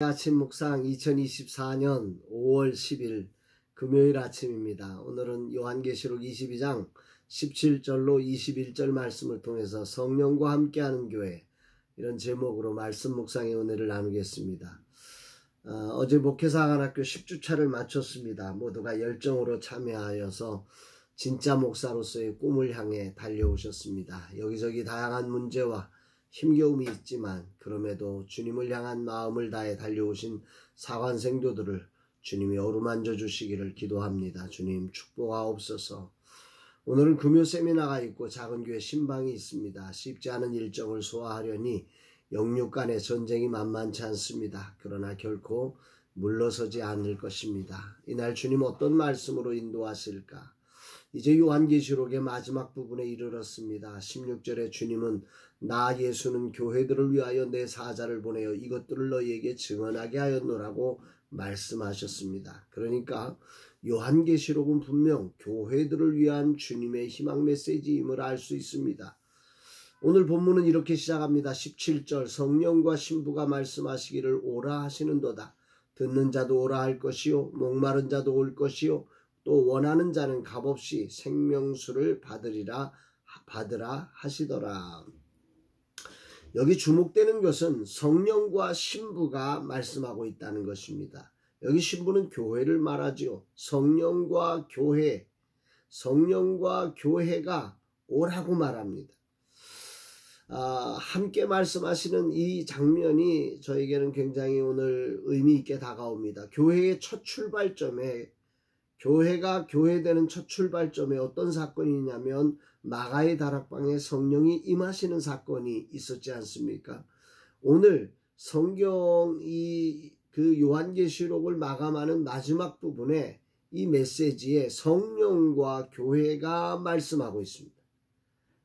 아침 묵상 2024년 5월 10일 금요일 아침입니다. 오늘은 요한계시록 22장 17절로 21절 말씀을 통해서 성령과 함께하는 교회, 이런 제목으로 말씀 묵상의 은혜를 나누겠습니다. 어제 목회사관학교 10주차를 마쳤습니다. 모두가 열정으로 참여하여서 진짜 목사로서의 꿈을 향해 달려오셨습니다. 여기저기 다양한 문제와 힘겨움이 있지만 그럼에도 주님을 향한 마음을 다해 달려오신 사관 생도들을 주님이 어루만져 주시기를 기도합니다. 주님 축복하옵소서. 오늘은 금요 세미나가 있고 작은 교회 신방이 있습니다. 쉽지 않은 일정을 소화하려니 영육 간의 전쟁이 만만치 않습니다. 그러나 결코 물러서지 않을 것입니다. 이날 주님 어떤 말씀으로 인도하실까? 이제 요한계시록의 마지막 부분에 이르렀습니다. 16절에 주님은 나 예수는 교회들을 위하여 내 사자를 보내어 이것들을 너희에게 증언하게 하였노라고 말씀하셨습니다. 그러니까 요한계시록은 분명 교회들을 위한 주님의 희망 메시지임을 알 수 있습니다. 오늘 본문은 이렇게 시작합니다. 17절 성령과 신부가 말씀하시기를 오라 하시는도다. 듣는 자도 오라 할 것이요 목마른 자도 올 것이요 또 원하는 자는 값없이 생명수를 받으라 하시더라. 여기 주목되는 것은 성령과 신부가 말씀하고 있다는 것입니다. 여기 신부는 교회를 말하지요. 성령과 교회가 오라고 말합니다. 함께 말씀하시는 이 장면이 저에게는 굉장히 오늘 의미 있게 다가옵니다. 교회의 첫 출발점에, 교회가 교회되는 첫 출발점에 어떤 사건이 있냐면 마가의 다락방에 성령이 임하시는 사건이 있었지 않습니까? 오늘 성경이 그 요한계시록을 마감하는 마지막 부분에 이 메시지에 성령과 교회가 말씀하고 있습니다.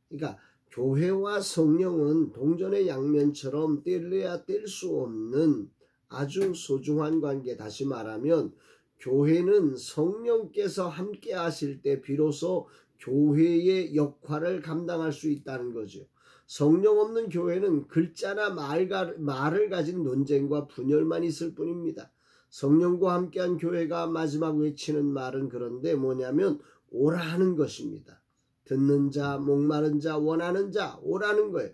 그러니까 교회와 성령은 동전의 양면처럼 뗄래야 뗄 수 없는 아주 소중한 관계. 다시 말하면 교회는 성령께서 함께 하실 때 비로소 교회의 역할을 감당할 수 있다는 거죠. 성령 없는 교회는 글자나 말을 가진 논쟁과 분열만 있을 뿐입니다. 성령과 함께한 교회가 마지막 외치는 말은 그런데 뭐냐면 오라 하는 것입니다. 듣는 자, 목마른 자, 원하는 자 오라는 거예요.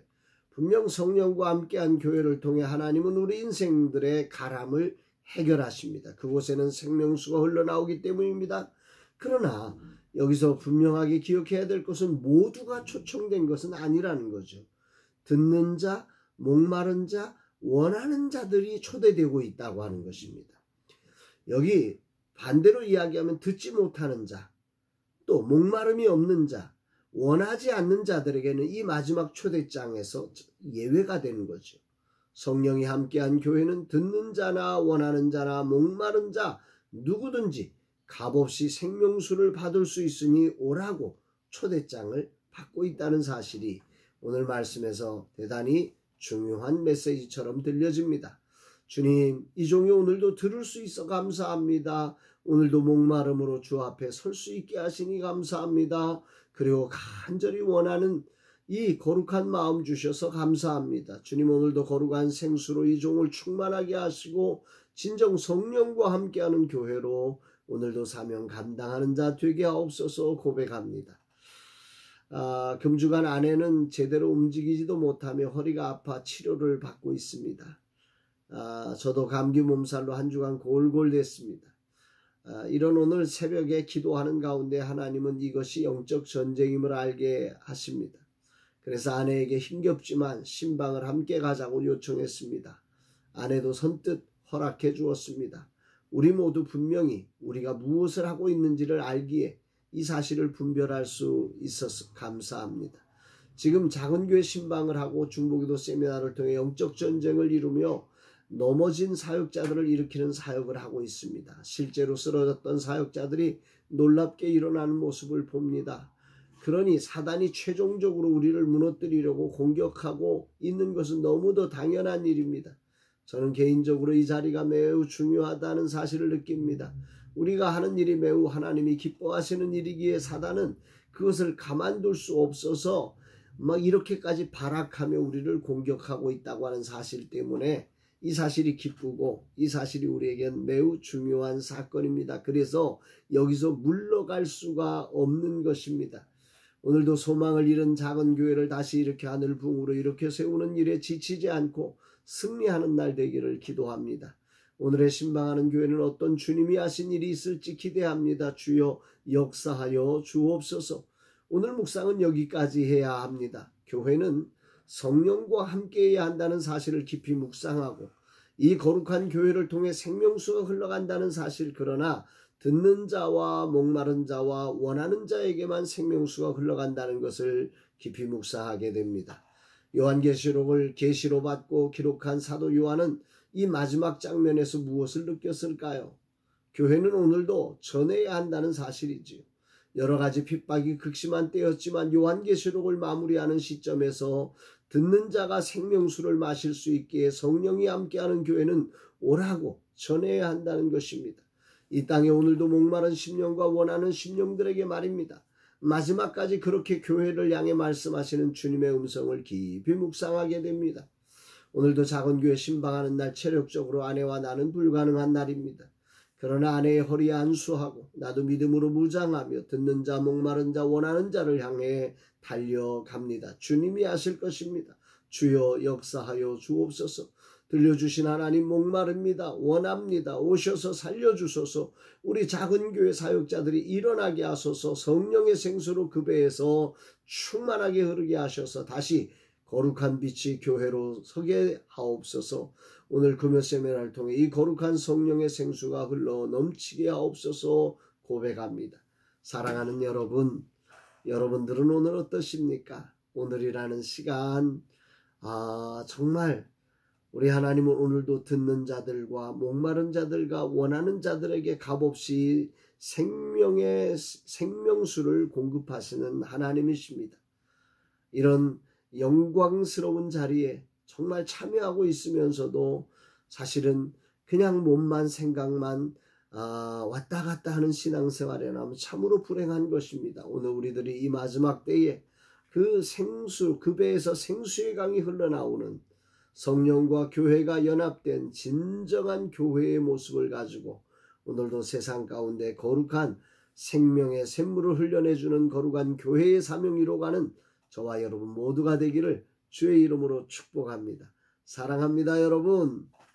분명 성령과 함께한 교회를 통해 하나님은 우리 인생들의 가람을 해결하십니다. 그곳에는 생명수가 흘러나오기 때문입니다. 그러나 여기서 분명하게 기억해야 될 것은 모두가 초청된 것은 아니라는 거죠. 듣는 자, 목마른 자, 원하는 자들이 초대되고 있다고 하는 것입니다. 여기 반대로 이야기하면 듣지 못하는 자, 또 목마름이 없는 자, 원하지 않는 자들에게는 이 마지막 초대장에서 예외가 되는 거죠. 성령이 함께한 교회는 듣는 자나 원하는 자나 목마른 자 누구든지 값없이 생명수를 받을 수 있으니 오라고 초대장을 받고 있다는 사실이 오늘 말씀에서 대단히 중요한 메시지처럼 들려집니다. 주님, 이 종이 오늘도 들을 수 있어 감사합니다. 오늘도 목마름으로 주 앞에 설 수 있게 하시니 감사합니다. 그리고 간절히 원하는 이 거룩한 마음 주셔서 감사합니다. 주님, 오늘도 거룩한 생수로 이 종을 충만하게 하시고 진정 성령과 함께하는 교회로 오늘도 사명 감당하는 자 되게 하옵소서 고백합니다. 금주간 아내는 제대로 움직이지도 못하며 허리가 아파 치료를 받고 있습니다. 저도 감기 몸살로 한 주간 골골댔습니다. 이런 오늘 새벽에 기도하는 가운데 하나님은 이것이 영적 전쟁임을 알게 하십니다. 그래서 아내에게 힘겹지만 신방을 함께 가자고 요청했습니다. 아내도 선뜻 허락해 주었습니다. 우리 모두 분명히 우리가 무엇을 하고 있는지를 알기에 이 사실을 분별할 수 있어서 감사합니다. 지금 작은 교회 신방을 하고 중보기도 세미나를 통해 영적 전쟁을 이루며 넘어진 사역자들을 일으키는 사역을 하고 있습니다. 실제로 쓰러졌던 사역자들이 놀랍게 일어나는 모습을 봅니다. 그러니 사단이 최종적으로 우리를 무너뜨리려고 공격하고 있는 것은 너무도 당연한 일입니다. 저는 개인적으로 이 자리가 매우 중요하다는 사실을 느낍니다. 우리가 하는 일이 매우 하나님이 기뻐하시는 일이기에 사단은 그것을 가만둘 수 없어서 막 이렇게까지 발악하며 우리를 공격하고 있다고 하는 사실 때문에 이 사실이 기쁘고 이 사실이 우리에겐 매우 중요한 사건입니다. 그래서 여기서 물러갈 수가 없는 것입니다. 오늘도 소망을 잃은 작은 교회를 다시 이렇게 하늘 붕으로 이렇게 세우는 일에 지치지 않고 승리하는 날 되기를 기도합니다. 오늘의 신방하는 교회는 어떤 주님이 하신 일이 있을지 기대합니다. 주여 역사하여 주옵소서. 오늘 묵상은 여기까지 해야 합니다. 교회는 성령과 함께해야 한다는 사실을 깊이 묵상하고 이 거룩한 교회를 통해 생명수가 흘러간다는 사실, 그러나 듣는 자와 목마른 자와 원하는 자에게만 생명수가 흘러간다는 것을 깊이 묵상하게 됩니다. 요한계시록을 계시로 받고 기록한 사도 요한은 이 마지막 장면에서 무엇을 느꼈을까요? 교회는 오늘도 전해야 한다는 사실이지요. 여러 가지 핍박이 극심한 때였지만 요한계시록을 마무리하는 시점에서 듣는 자가 생명수를 마실 수 있기에 성령이 함께하는 교회는 오라고 전해야 한다는 것입니다. 이 땅에 오늘도 목마른 심령과 원하는 심령들에게 말입니다. 마지막까지 그렇게 교회를 향해 말씀하시는 주님의 음성을 깊이 묵상하게 됩니다. 오늘도 작은 교회 신방하는 날 체력적으로 아내와 나는 불가능한 날입니다. 그러나 아내의 허리에 안수하고 나도 믿음으로 무장하며 듣는 자, 목마른 자, 원하는 자를 향해 달려갑니다. 주님이 하실 것입니다. 주여 역사하여 주옵소서. 들려주신 하나님 목마릅니다. 원합니다. 오셔서 살려주소서. 우리 작은 교회 사역자들이 일어나게 하소서. 성령의 생수로 그 배에서 충만하게 흐르게 하셔서 다시 거룩한 빛이 교회로 서게 하옵소서. 오늘 금요 세미나를 통해 이 거룩한 성령의 생수가 흘러 넘치게 하옵소서 고백합니다. 사랑하는 여러분, 여러분들은 오늘 어떠십니까? 오늘이라는 시간, 정말 우리 하나님은 오늘도 듣는 자들과 목마른 자들과 원하는 자들에게 값없이 생명수를 공급하시는 하나님이십니다. 이런 영광스러운 자리에 정말 참여하고 있으면서도 사실은 그냥 몸만 생각만 왔다 갔다 하는 신앙생활에 나면 참으로 불행한 것입니다. 오늘 우리들이 이 마지막 때에 그 생수, 그 배에서 생수의 강이 흘러나오는 성령과 교회가 연합된 진정한 교회의 모습을 가지고 오늘도 세상 가운데 거룩한 생명의 샘물을 흘려내주는 거룩한 교회의 사명 이루어가는 저와 여러분 모두가 되기를 주의 이름으로 축복합니다. 사랑합니다, 여러분.